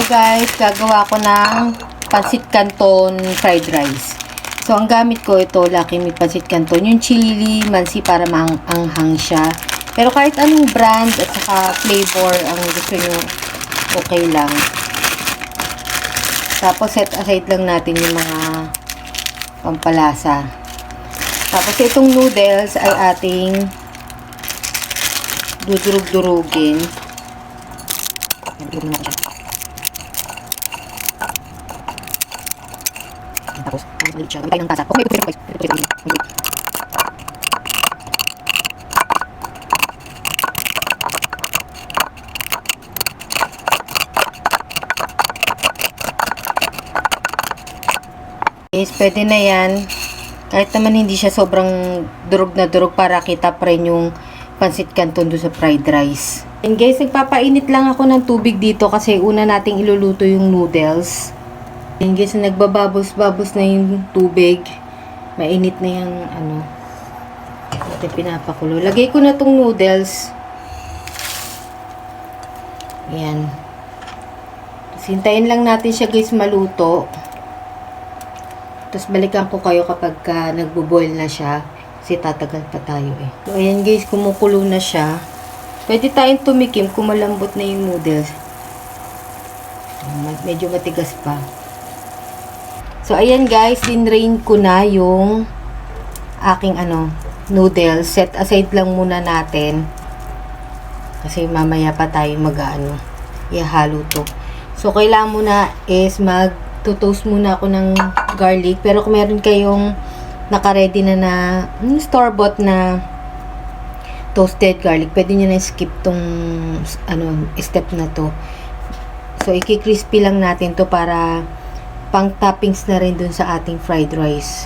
guys, gagawa ko ng pancit canton fried rice. So, ang gamit ko ito, Lucky Me pancit canton. Yung chili mansi para maanghang siya. Pero kahit anong brand at saka flavor ang gusto nyo, okay lang. Tapos, set aside lang natin yung mga pampalasa. Tapos, itong noodles ay ating dudurug-durugin. Tapos, malit siya. Gamit tayo ng tasa. Okay, guys. Yes, pwede na yan. Kahit naman hindi siya sobrang durog na durog para kita pa rin yung pancit canton doon sa fried rice. And guys, nagpapainit lang ako ng tubig dito kasi una nating iluluto yung noodles. And guys, nagbababos-babos na yung tubig. Mainit na yung ito pinapakulo. Lagay ko na tong noodles. Ayan. Hintayin lang natin siya guys maluto. Tapos balikan ko kayo kapag nagbo-boil na siya. Kasi tatagal pa tayo eh. So, ayan guys, kumukulo na siya. Pwede tayong tumikim kung malambot na yung noodles. Medyo matigas pa. So, ayan guys, dinrain ko na yung aking noodles. Set aside lang muna natin. Kasi mamaya pa tayo ihalo to. So, kailangan muna is toast muna ako ng garlic. Pero kung meron kayong naka-ready na store-bought na toasted garlic, pwede nyo na skip tong step na to. So, iki-crispy lang natin to para pang toppings na rin dun sa ating fried rice.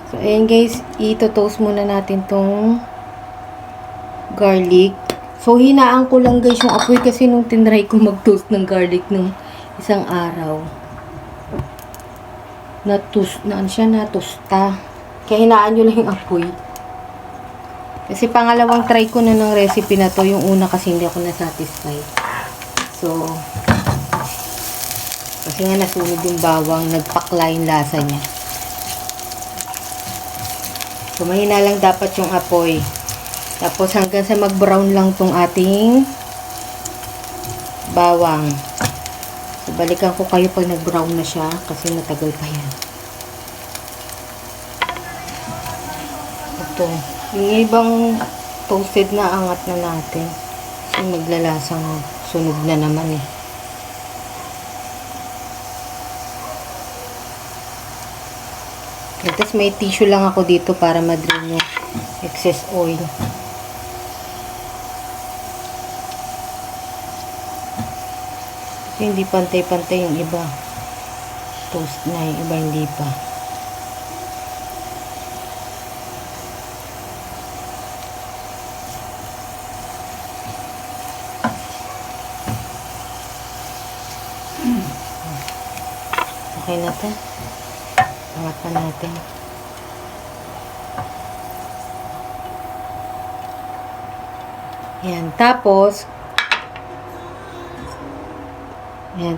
So, ayan guys, ito-toast muna natin tong garlic. So, hinaan ko lang guys yung apoy kasi nung tinry ko mag-toast ng garlic nung isang araw. Natusta. Kaya hinaan nyo lang yung apoy. Kasi pangalawang try ko na ng recipe na to. Yung una kasi hindi ako na-satisfy. So, kasi nga nasunog yung bawang, nagpakla yung lasa niya. So, mahina lang dapat yung apoy. Tapos hanggang sa mag-brown lang tong ating bawang. So, balikan ko kayo pag nag-brown na siya kasi matagal pa yan. Ito. Yung ibang toasted na angat na natin. Kasi maglalasang sunog na naman eh. Tapos may tissue lang ako dito para ma-drain yung excess oil. Kasi hindi pantay-pantay yung iba. Toast na yung iba hindi pa. Okay na ito. Angat pa natin. Yan.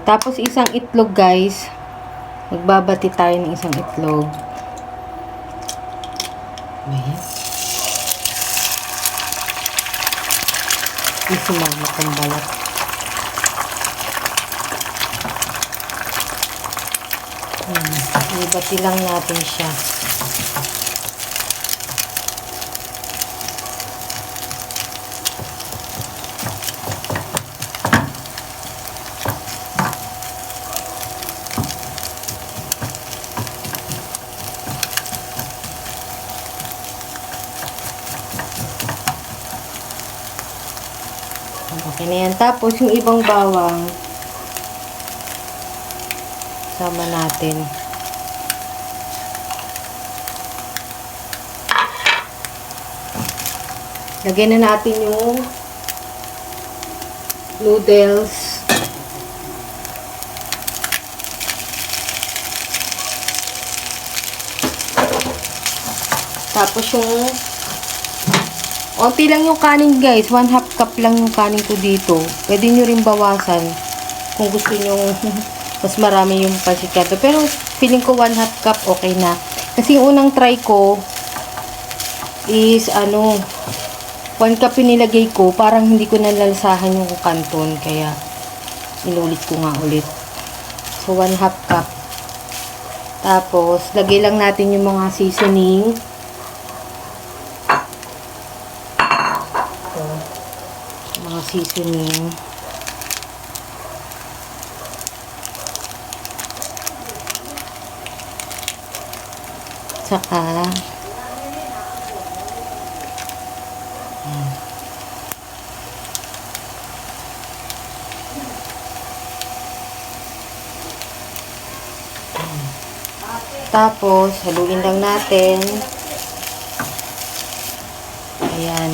Tapos isang itlog guys. Magbabati tayo ng isang itlog. Ayan. Isumama kong balat. Ibati lang natin siya. Okay na yan. Tapos, yung ibang bawang sama natin. Lagyan na natin yung noodles. Tapos yung onti lang yung kanin guys. 1/2 cup lang yung kanin ko dito. Pwede nyo rin bawasan kung gusto nyo mas marami yung pancit canton. Pero feeling ko 1/2 cup okay na. Kasi yung unang try ko is 1 cup pinilagay ko, parang hindi ko nalalasahan yung canton, kaya inulit ko nga ulit. So 1/2 cup. Tapos lagay lang natin yung mga seasoning. So, mga seasoning. Saka tapos haluin lang natin. Ayan.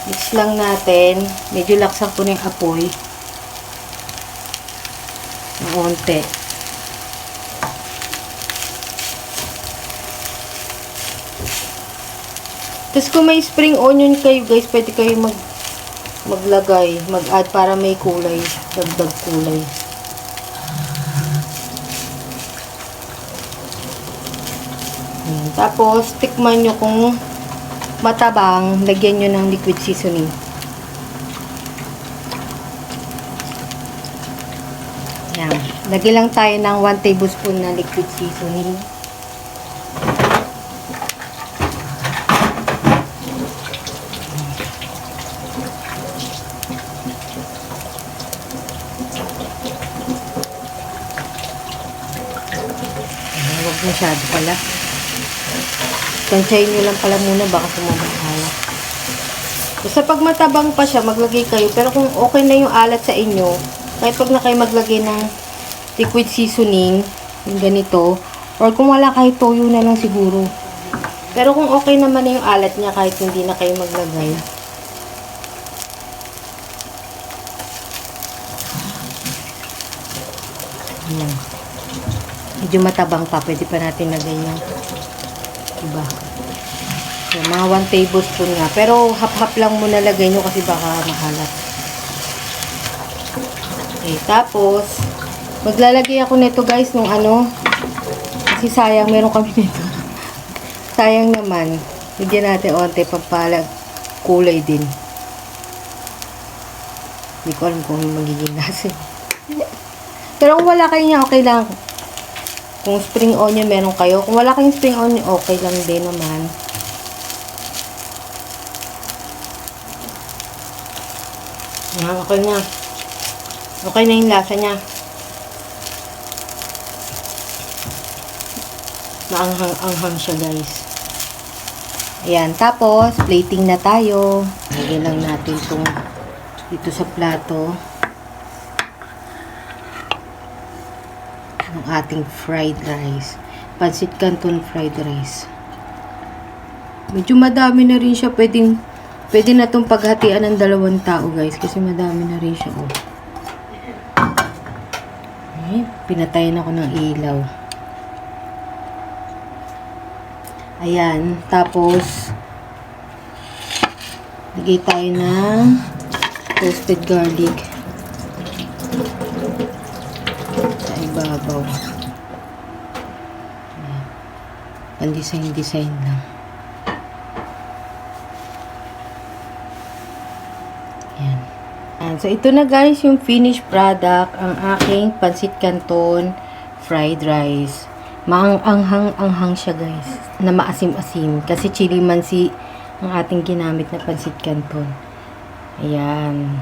Mix lang natin. Medyo laksan ko na yung apoy. Ng onte. Tapos kung may spring onion kayo guys, pwede kayo maglagay, mag-add para may kulay, dagdag kulay. Tapos tikman nyo kung matabang, lagyan nyo ng liquid seasoning. Yan. Lagyan lang tayo ng 1 tablespoon na liquid seasoning. Huwag masyado pala. Tansyahin nyo lang pala muna, baka sumabang alat. Basta pag matabang pa siya, maglagay kayo. Pero kung okay na yung alat sa inyo, kahit pag na kayo maglagay ng liquid seasoning, yung ganito, or kung wala, kahit toyo na lang siguro. Pero kung okay naman na yung alat niya, kahit hindi na kayo maglagay. Medyo matabang pa, pwede pa natin lagay yung iba. So, mga 1 tablespoon nga. Pero half-half lang muna lagay nyo kasi baka mahalat. Okay, tapos maglalagay ako nito guys nung kasi sayang, meron kami nito. Sayang naman. Bigyan natin onte pagpalag kulay din. Hindi ko alam kung magiging lasa. Pero kung wala kayo niya, okay lang. Kung spring onion meron kayo. Kung wala kayong spring onion, okay lang din naman. Okay na. Okay na yung lasa niya. Maanghang-anghang siya guys. Ayan. Tapos, plating na tayo. Lagyan lang natin itong dito sa plato. Ang ating fried rice. Pancit Canton fried rice. Medyo madami na rin siya. Pwede na itong paghatian ng 2 tao guys. Kasi madami na rin siya. Oh. Okay. Pinatayin ako ng ilaw. Ayan. Tapos lagay tayo ng toasted garlic sa ibabaw. Pan-design lang. Ayan. So, ito na guys yung finished product. Ang aking pancit canton fried rice. Maanghang-anghang siya guys. Na maasim-asim. Kasi chili mansi ang ating ginamit na pancit canton. Ayan.